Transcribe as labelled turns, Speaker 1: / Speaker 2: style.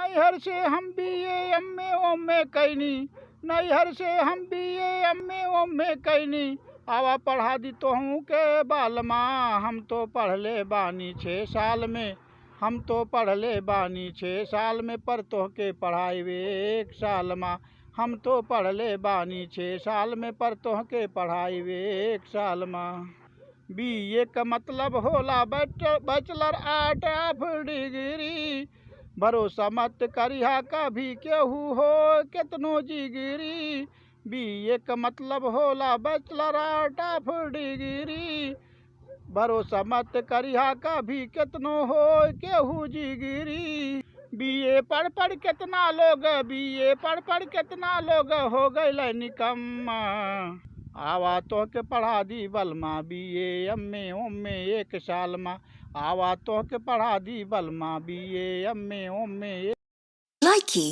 Speaker 1: नैहर से हम बीए एमए ओमे कैनी, नैहर से हम बीए एमए ओमे कैनी, आवा पढ़ा दी तोहू के बालमा, हम तो पढ़ ले बानी 6 साल में, हम तो पढ़ ले बानी 6 साल में, पर तोहके पढ़ाइबे 1 साल मा, हम तो पढ़ ले बानी 6 साल में, पर तोहके पढ़ाइबे 1 साल मा। बीए का मतलब होला बैचलर आर्ट ऑफ डिग्री, भरोसा मत करिहा कभी केहू हो केतनो जिगरी। बीए का मतलब होला बैचलर आर्ट ऑफ डिग्री, भरोसा मत करिहा कभी केतनो हो केहू जिगरी। बीए पढ़ पढ़ केतना लोग, बीए पढ़ पढ़ केतना लोग हो गए निकम्मा, आवा तोहके पढ़ा दी बलमा बीए एमए ओमे 1 साल मा, आवा तोहके पढ़ा दी बलमा बीए एमए ओमे।
Speaker 2: Likey